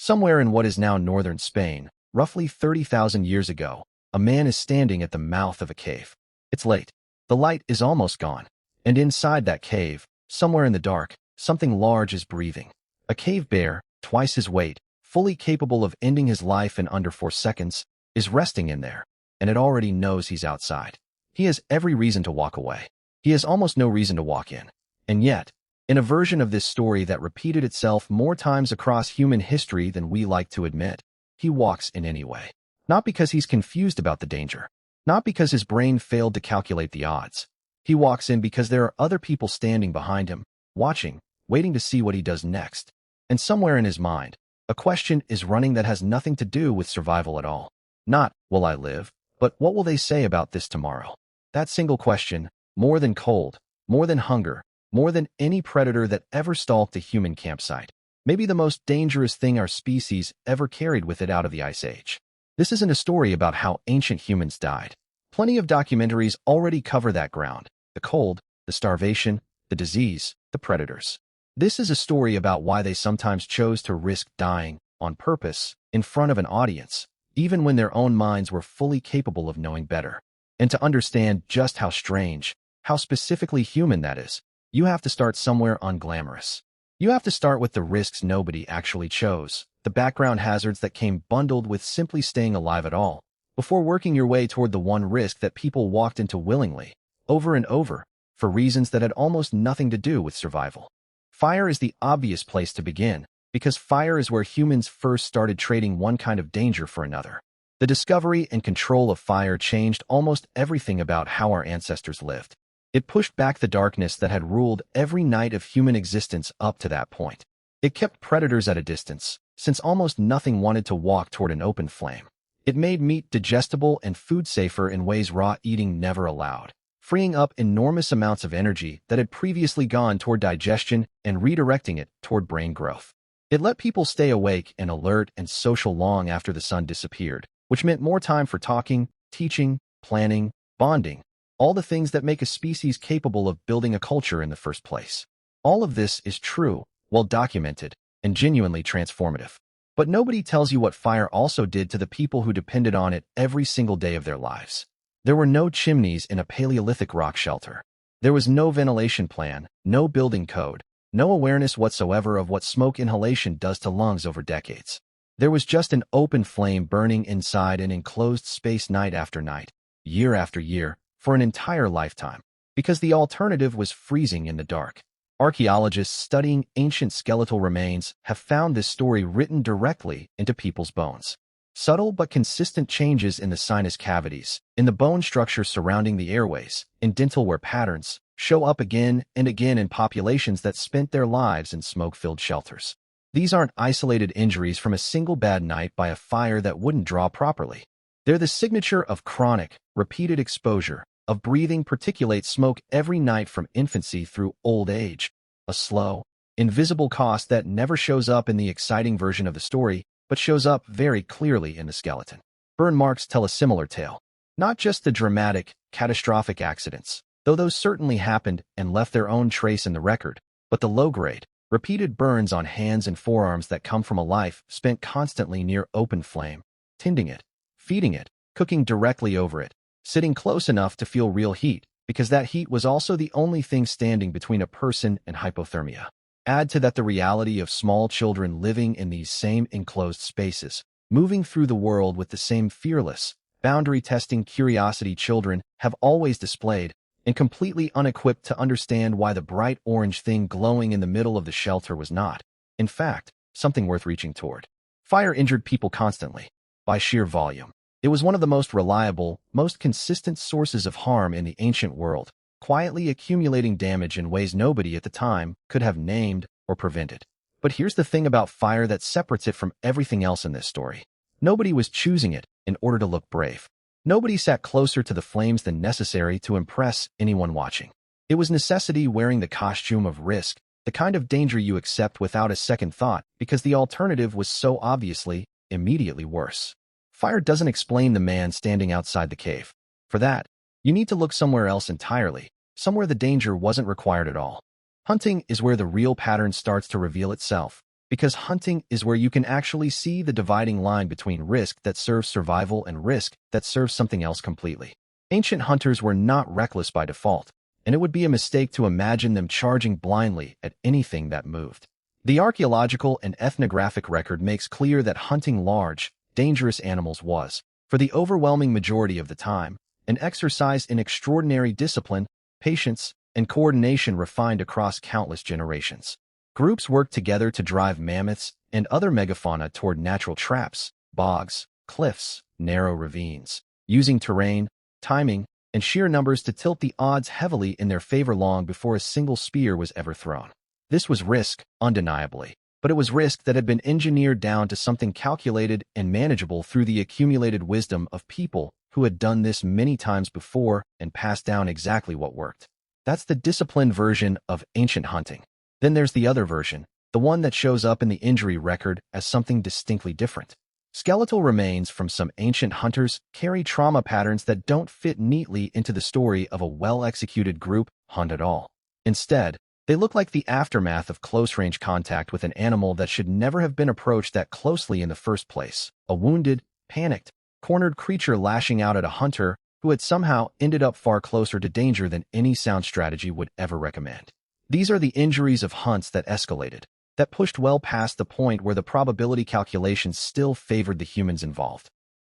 Somewhere in what is now northern Spain, roughly 30,000 years ago, a man is standing at the mouth of a cave. It's late. The light is almost gone. And inside that cave, somewhere in the dark, something large is breathing. A cave bear, twice his weight, fully capable of ending his life in under 4 seconds, is resting in there, and it already knows he's outside. He has every reason to walk away. He has almost no reason to walk in. And yet, in a version of this story that repeated itself more times across human history than we like to admit, he walks in anyway. Not because he's confused about the danger. Not because his brain failed to calculate the odds. He walks in because there are other people standing behind him, watching, waiting to see what he does next. And somewhere in his mind, a question is running that has nothing to do with survival at all. Not, will I live, but what will they say about this tomorrow? That single question, more than cold, more than hunger, more than any predator that ever stalked a human campsite, may be the most dangerous thing our species ever carried with it out of the Ice Age. This isn't a story about how ancient humans died. Plenty of documentaries already cover that ground: the cold, the starvation, the disease, the predators. This is a story about why they sometimes chose to risk dying, on purpose, in front of an audience, even when their own minds were fully capable of knowing better. And to understand just how strange, how specifically human that is, you have to start somewhere unglamorous. You have to start with the risks nobody actually chose, the background hazards that came bundled with simply staying alive at all, before working your way toward the one risk that people walked into willingly, over and over, for reasons that had almost nothing to do with survival. Fire is the obvious place to begin, because fire is where humans first started trading one kind of danger for another. The discovery and control of fire changed almost everything about how our ancestors lived. It pushed back the darkness that had ruled every night of human existence up to that point. It kept predators at a distance, since almost nothing wanted to walk toward an open flame. It made meat digestible and food safer in ways raw eating never allowed, freeing up enormous amounts of energy that had previously gone toward digestion and redirecting it toward brain growth. It let people stay awake and alert and social long after the sun disappeared, which meant more time for talking, teaching, planning, bonding, all the things that make a species capable of building a culture in the first place. All of this is true, well documented, and genuinely transformative. But nobody tells you what fire also did to the people who depended on it every single day of their lives. There were no chimneys in a Paleolithic rock shelter. There was no ventilation plan, no building code, no awareness whatsoever of what smoke inhalation does to lungs over decades. There was just an open flame burning inside an enclosed space night after night, year after year, for an entire lifetime, because the alternative was freezing in the dark. Archaeologists studying ancient skeletal remains have found this story written directly into people's bones. Subtle but consistent changes in the sinus cavities, in the bone structure surrounding the airways, in dental wear patterns, show up again and again in populations that spent their lives in smoke-filled shelters. These aren't isolated injuries from a single bad night by a fire that wouldn't draw properly. They're the signature of chronic, repeated exposure, of breathing particulate smoke every night from infancy through old age, a slow, invisible cost that never shows up in the exciting version of the story, but shows up very clearly in the skeleton. Burn marks tell a similar tale. Not just the dramatic, catastrophic accidents, though those certainly happened and left their own trace in the record, but the low-grade, repeated burns on hands and forearms that come from a life spent constantly near open flame, tending it, feeding it, cooking directly over it, sitting close enough to feel real heat, because that heat was also the only thing standing between a person and hypothermia. Add to that the reality of small children living in these same enclosed spaces, moving through the world with the same fearless, boundary-testing curiosity children have always displayed, and completely unequipped to understand why the bright orange thing glowing in the middle of the shelter was not, in fact, something worth reaching toward. Fire injured people constantly, by sheer volume. It was one of the most reliable, most consistent sources of harm in the ancient world, quietly accumulating damage in ways nobody at the time could have named or prevented. But here's the thing about fire that separates it from everything else in this story. Nobody was choosing it in order to look brave. Nobody sat closer to the flames than necessary to impress anyone watching. It was necessity wearing the costume of risk, the kind of danger you accept without a second thought because the alternative was so obviously, immediately worse. Fire doesn't explain the man standing outside the cave. For that, you need to look somewhere else entirely, somewhere the danger wasn't required at all. Hunting is where the real pattern starts to reveal itself, because hunting is where you can actually see the dividing line between risk that serves survival and risk that serves something else completely. Ancient hunters were not reckless by default, and it would be a mistake to imagine them charging blindly at anything that moved. The archaeological and ethnographic record makes clear that hunting large, dangerous animals was, for the overwhelming majority of the time, an exercise in extraordinary discipline, patience, and coordination refined across countless generations. Groups worked together to drive mammoths and other megafauna toward natural traps, bogs, cliffs, narrow ravines, using terrain, timing, and sheer numbers to tilt the odds heavily in their favor long before a single spear was ever thrown. This was risk, undeniably, but it was risk that had been engineered down to something calculated and manageable through the accumulated wisdom of people who had done this many times before and passed down exactly what worked. That's the disciplined version of ancient hunting. Then there's the other version, the one that shows up in the injury record as something distinctly different. Skeletal remains from some ancient hunters carry trauma patterns that don't fit neatly into the story of a well-executed group hunt at all. Instead, they look like the aftermath of close-range contact with an animal that should never have been approached that closely in the first place, a wounded, panicked, cornered creature lashing out at a hunter who had somehow ended up far closer to danger than any sound strategy would ever recommend. These are the injuries of hunts that escalated, that pushed well past the point where the probability calculations still favored the humans involved.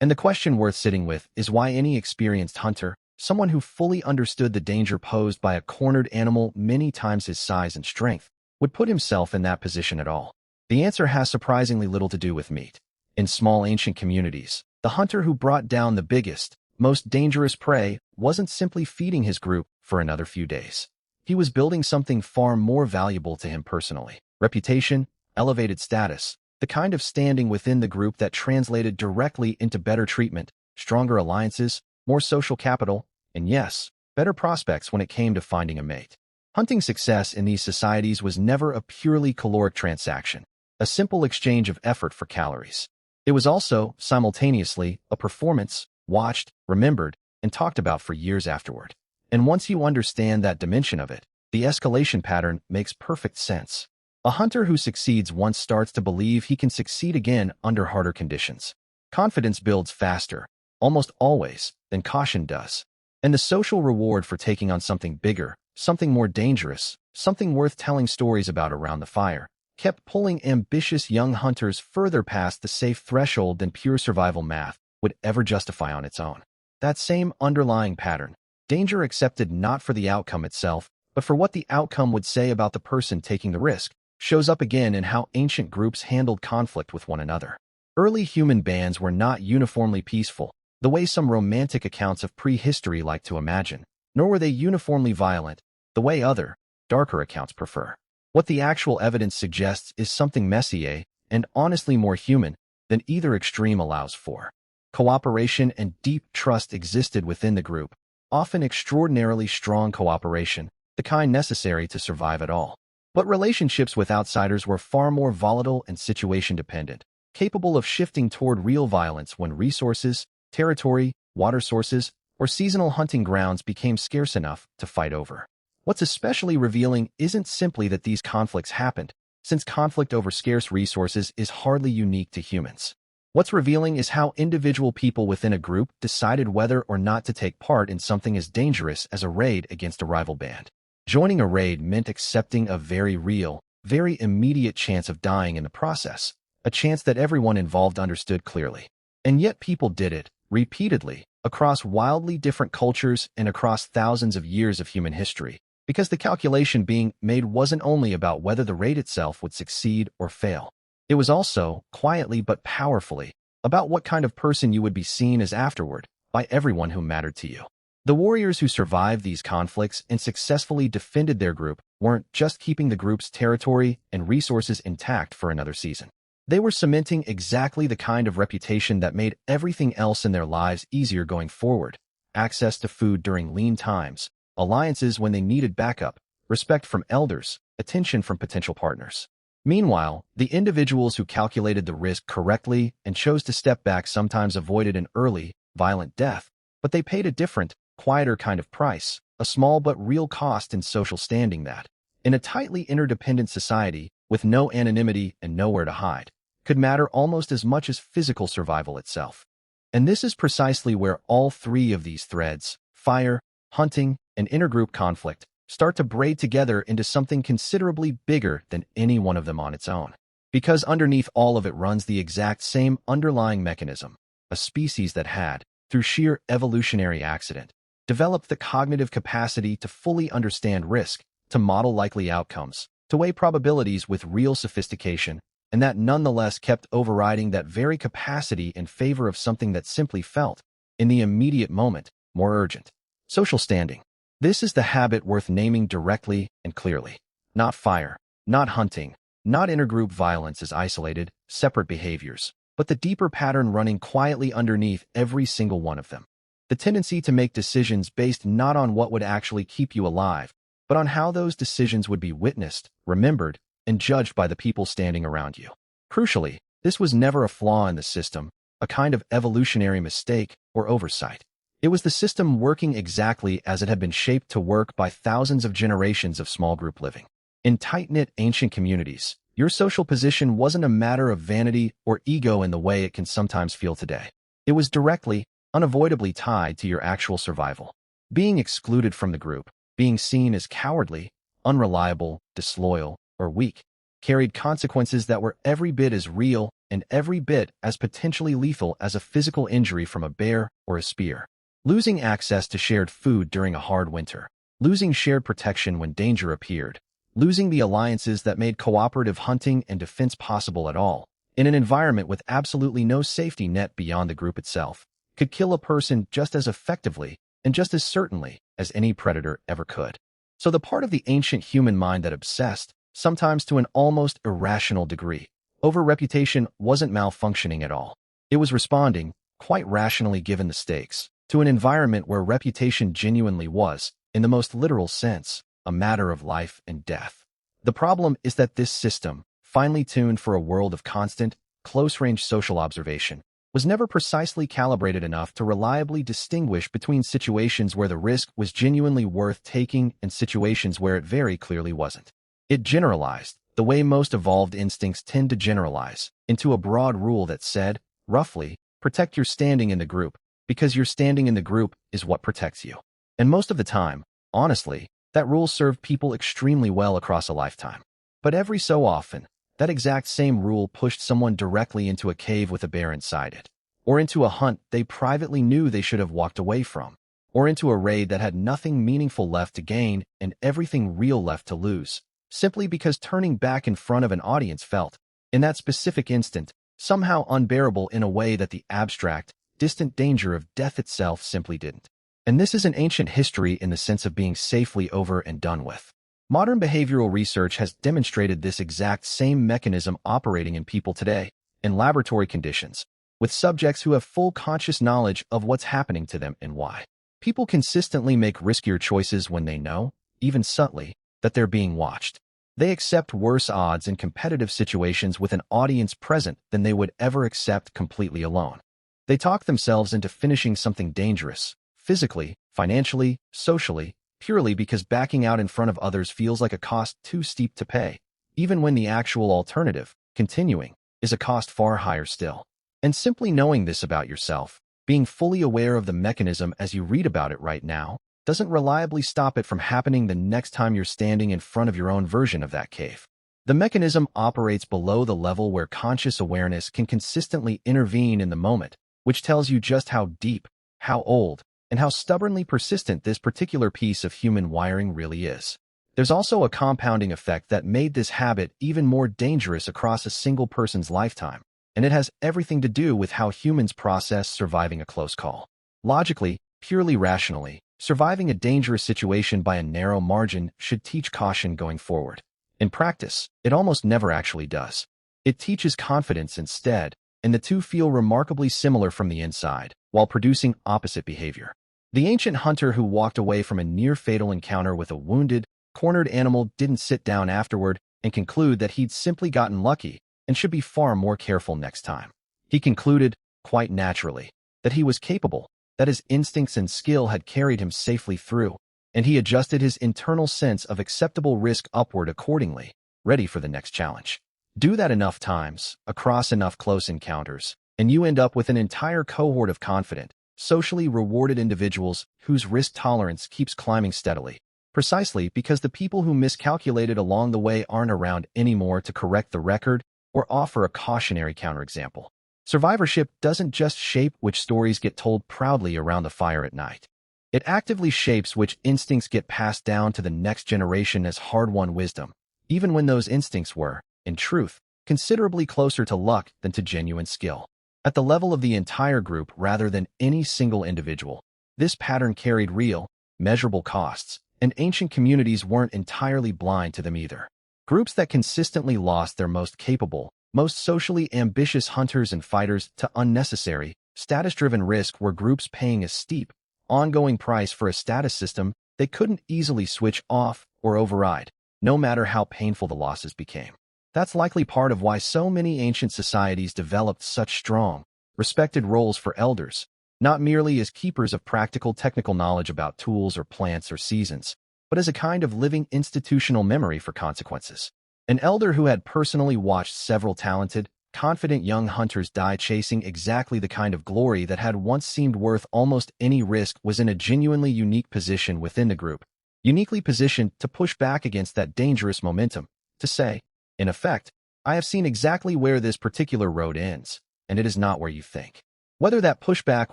And the question worth sitting with is why any experienced hunter, someone who fully understood the danger posed by a cornered animal many times his size and strength, would put himself in that position at all. The answer has surprisingly little to do with meat. In small ancient communities, the hunter who brought down the biggest, most dangerous prey wasn't simply feeding his group for another few days. He was building something far more valuable to him personally. Reputation, elevated status, the kind of standing within the group that translated directly into better treatment, stronger alliances, more social capital, and yes, better prospects when it came to finding a mate. Hunting success in these societies was never a purely caloric transaction, a simple exchange of effort for calories. It was also, simultaneously, a performance, watched, remembered, and talked about for years afterward. And once you understand that dimension of it, the escalation pattern makes perfect sense. A hunter who succeeds once starts to believe he can succeed again under harder conditions. Confidence builds faster, almost always, than caution does. And the social reward for taking on something bigger, something more dangerous, something worth telling stories about around the fire, kept pulling ambitious young hunters further past the safe threshold than pure survival math would ever justify on its own. That same underlying pattern, danger accepted not for the outcome itself, but for what the outcome would say about the person taking the risk, shows up again in how ancient groups handled conflict with one another. Early human bands were not uniformly peaceful, the way some romantic accounts of prehistory like to imagine, nor were they uniformly violent, the way other, darker accounts prefer. What the actual evidence suggests is something messier, and honestly more human, than either extreme allows for. Cooperation and deep trust existed within the group, often extraordinarily strong cooperation, the kind necessary to survive at all. But relationships with outsiders were far more volatile and situation-dependent, capable of shifting toward real violence when resources, territory, water sources, or seasonal hunting grounds became scarce enough to fight over. What's especially revealing isn't simply that these conflicts happened, since conflict over scarce resources is hardly unique to humans. What's revealing is how individual people within a group decided whether or not to take part in something as dangerous as a raid against a rival band. Joining a raid meant accepting a very real, very immediate chance of dying in the process, a chance that everyone involved understood clearly. And yet people did it, repeatedly, across wildly different cultures and across thousands of years of human history, because the calculation being made wasn't only about whether the raid itself would succeed or fail. It was also, quietly but powerfully, about what kind of person you would be seen as afterward by everyone who mattered to you. The warriors who survived these conflicts and successfully defended their group weren't just keeping the group's territory and resources intact for another season. They were cementing exactly the kind of reputation that made everything else in their lives easier going forward: access to food during lean times, alliances when they needed backup, respect from elders, attention from potential partners. Meanwhile, the individuals who calculated the risk correctly and chose to step back sometimes avoided an early, violent death, but they paid a different, quieter kind of price, a small but real cost in social standing that, in a tightly interdependent society, with no anonymity and nowhere to hide, could matter almost as much as physical survival itself. And this is precisely where all three of these threads, fire, hunting, and intergroup conflict, start to braid together into something considerably bigger than any one of them on its own. Because underneath all of it runs the exact same underlying mechanism, a species that had, through sheer evolutionary accident, developed the cognitive capacity to fully understand risk, to model likely outcomes, to weigh probabilities with real sophistication, and that nonetheless kept overriding that very capacity in favor of something that simply felt, in the immediate moment, more urgent. Social standing. This is the habit worth naming directly and clearly. Not fire, not hunting, not intergroup violence as isolated, separate behaviors, but the deeper pattern running quietly underneath every single one of them. The tendency to make decisions based not on what would actually keep you alive, but on how those decisions would be witnessed, remembered, and judged by the people standing around you. Crucially, this was never a flaw in the system, a kind of evolutionary mistake or oversight. It was the system working exactly as it had been shaped to work by thousands of generations of small group living. In tight-knit ancient communities, your social position wasn't a matter of vanity or ego in the way it can sometimes feel today. It was directly, unavoidably tied to your actual survival. Being excluded from the group, being seen as cowardly, unreliable, disloyal, or weak, carried consequences that were every bit as real and every bit as potentially lethal as a physical injury from a bear or a spear. Losing access to shared food during a hard winter, losing shared protection when danger appeared, losing the alliances that made cooperative hunting and defense possible at all, in an environment with absolutely no safety net beyond the group itself, could kill a person just as effectively and just as certainly as any predator ever could. So the part of the ancient human mind that obsessed, sometimes to an almost irrational degree, over reputation wasn't malfunctioning at all. It was responding, quite rationally given the stakes, to an environment where reputation genuinely was, in the most literal sense, a matter of life and death. The problem is that this system, finely tuned for a world of constant, close-range social observation, was never precisely calibrated enough to reliably distinguish between situations where the risk was genuinely worth taking and situations where it very clearly wasn't. It generalized, the way most evolved instincts tend to generalize, into a broad rule that said, roughly, protect your standing in the group, because your standing in the group is what protects you. And most of the time, honestly, that rule served people extremely well across a lifetime. But every so often, that exact same rule pushed someone directly into a cave with a bear inside it, or into a hunt they privately knew they should have walked away from, or into a raid that had nothing meaningful left to gain and everything real left to lose, simply because turning back in front of an audience felt, in that specific instant, somehow unbearable in a way that the abstract, distant danger of death itself simply didn't. And this is an ancient history in the sense of being safely over and done with. Modern behavioral research has demonstrated this exact same mechanism operating in people today, in laboratory conditions, with subjects who have full conscious knowledge of what's happening to them and why. People consistently make riskier choices when they know, even subtly, that they're being watched. They accept worse odds in competitive situations with an audience present than they would ever accept completely alone. They talk themselves into finishing something dangerous, physically, financially, socially, purely because backing out in front of others feels like a cost too steep to pay, even when the actual alternative, continuing, is a cost far higher still. And simply knowing this about yourself, being fully aware of the mechanism as you read about it right now, doesn't reliably stop it from happening the next time you're standing in front of your own version of that cave. The mechanism operates below the level where conscious awareness can consistently intervene in the moment, which tells you just how deep, how old, and how stubbornly persistent this particular piece of human wiring really is. There's also a compounding effect that made this habit even more dangerous across a single person's lifetime, and it has everything to do with how humans process surviving a close call. Logically, purely rationally, surviving a dangerous situation by a narrow margin should teach caution going forward. In practice, it almost never actually does. It teaches confidence instead, and the two feel remarkably similar from the inside, while producing opposite behavior. The ancient hunter who walked away from a near-fatal encounter with a wounded, cornered animal didn't sit down afterward and conclude that he'd simply gotten lucky and should be far more careful next time. He concluded, quite naturally, that he was capable, that his instincts and skill had carried him safely through, and he adjusted his internal sense of acceptable risk upward accordingly, ready for the next challenge. Do that enough times, across enough close encounters, and you end up with an entire cohort of confident, socially rewarded individuals whose risk tolerance keeps climbing steadily. Precisely because the people who miscalculated along the way aren't around anymore to correct the record or offer a cautionary counterexample. Survivorship doesn't just shape which stories get told proudly around the fire at night. It actively shapes which instincts get passed down to the next generation as hard-won wisdom, even when those instincts were, in truth, considerably closer to luck than to genuine skill. At the level of the entire group rather than any single individual, this pattern carried real, measurable costs, and ancient communities weren't entirely blind to them either. Groups that consistently lost their most capable, most socially ambitious hunters and fighters to unnecessary, status-driven risk were groups paying a steep, ongoing price for a status system they couldn't easily switch off or override, no matter how painful the losses became. That's likely part of why so many ancient societies developed such strong, respected roles for elders, not merely as keepers of practical technical knowledge about tools or plants or seasons, but as a kind of living institutional memory for consequences. An elder who had personally watched several talented, confident young hunters die chasing exactly the kind of glory that had once seemed worth almost any risk was in a genuinely unique position within the group, uniquely positioned to push back against that dangerous momentum, to say, in effect, I have seen exactly where this particular road ends, and it is not where you think. Whether that pushback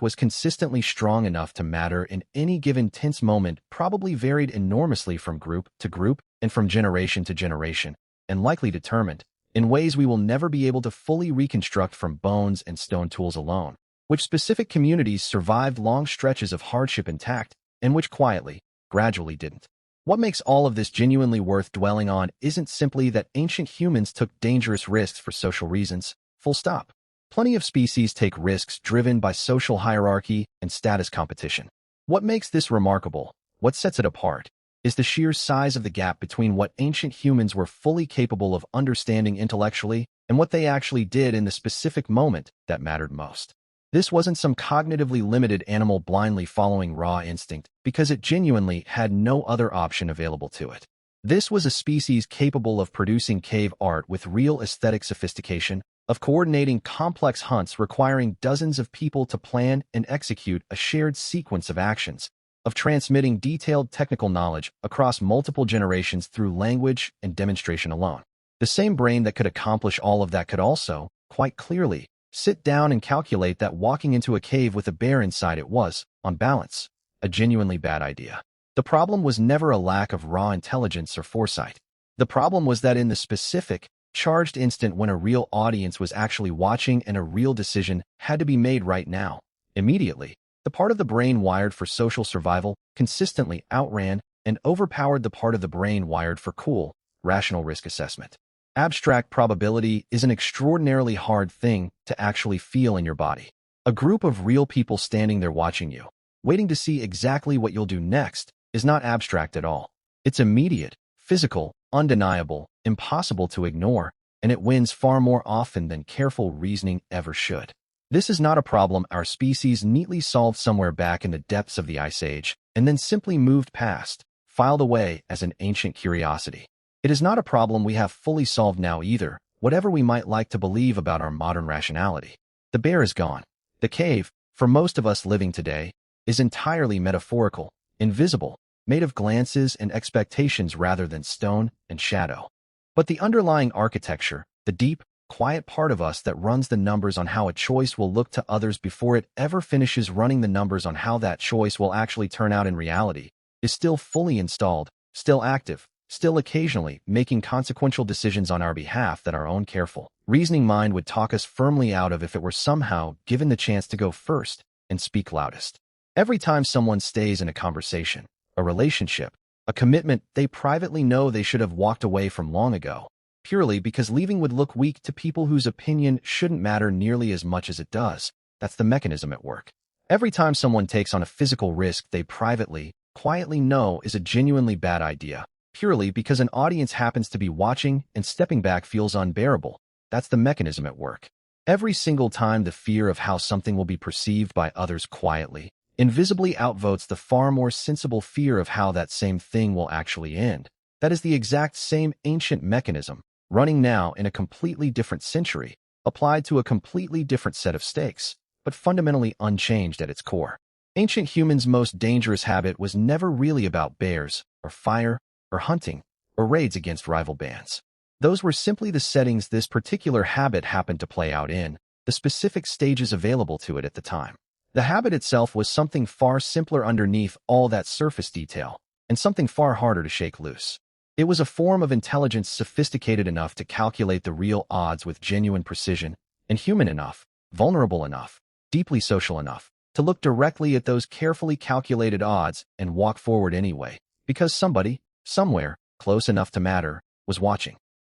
was consistently strong enough to matter in any given tense moment probably varied enormously from group to group and from generation to generation, and likely determined, in ways we will never be able to fully reconstruct from bones and stone tools alone, which specific communities survived long stretches of hardship intact, and which quietly, gradually didn't. What makes all of this genuinely worth dwelling on isn't simply that ancient humans took dangerous risks for social reasons, full stop. Plenty of species take risks driven by social hierarchy and status competition. What makes this remarkable, what sets it apart, is the sheer size of the gap between what ancient humans were fully capable of understanding intellectually and what they actually did in the specific moment that mattered most. This wasn't some cognitively limited animal blindly following raw instinct because it genuinely had no other option available to it. This was a species capable of producing cave art with real aesthetic sophistication, of coordinating complex hunts requiring dozens of people to plan and execute a shared sequence of actions, of transmitting detailed technical knowledge across multiple generations through language and demonstration alone. The same brain that could accomplish all of that could also, quite clearly, sit down and calculate that walking into a cave with a bear inside it was, on balance, a genuinely bad idea. The problem was never a lack of raw intelligence or foresight. The problem was that in the specific, charged instant when a real audience was actually watching and a real decision had to be made right now, immediately, the part of the brain wired for social survival consistently outran and overpowered the part of the brain wired for cool, rational risk assessment. Abstract probability is an extraordinarily hard thing to actually feel in your body. A group of real people standing there watching you, waiting to see exactly what you'll do next, is not abstract at all. It's immediate, physical, undeniable, impossible to ignore, and it wins far more often than careful reasoning ever should. This is not a problem our species neatly solved somewhere back in the depths of the Ice Age and then simply moved past, filed away as an ancient curiosity. It is not a problem we have fully solved now either, whatever we might like to believe about our modern rationality. The bear is gone. The cave, for most of us living today, is entirely metaphorical, invisible, made of glances and expectations rather than stone and shadow. But the underlying architecture, the deep, quiet part of us that runs the numbers on how a choice will look to others before it ever finishes running the numbers on how that choice will actually turn out in reality, is still fully installed, still active, still occasionally making consequential decisions on our behalf that our own careful, reasoning mind would talk us firmly out of if it were somehow given the chance to go first and speak loudest. Every time someone stays in a conversation, a relationship, a commitment they privately know they should have walked away from long ago, purely because leaving would look weak to people whose opinion shouldn't matter nearly as much as it does, that's the mechanism at work. Every time someone takes on a physical risk they privately, quietly know is a genuinely bad idea, purely because an audience happens to be watching and stepping back feels unbearable, that's the mechanism at work. Every single time the fear of how something will be perceived by others quietly, invisibly outvotes the far more sensible fear of how that same thing will actually end, That is the exact same ancient mechanism, running now in a completely different century, applied to a completely different set of stakes, but fundamentally unchanged at its core. Ancient humans' most dangerous habit was never really about bears, or fire, or hunting, or raids against rival bands. Those were simply the settings this particular habit happened to play out in, the specific stages available to it at the time. The habit itself was something far simpler underneath all that surface detail, and something far harder to shake loose. It was a form of intelligence sophisticated enough to calculate the real odds with genuine precision, and human enough, vulnerable enough, deeply social enough, to look directly at those carefully calculated odds and walk forward anyway, because somebody, somewhere, close enough to matter, was watching.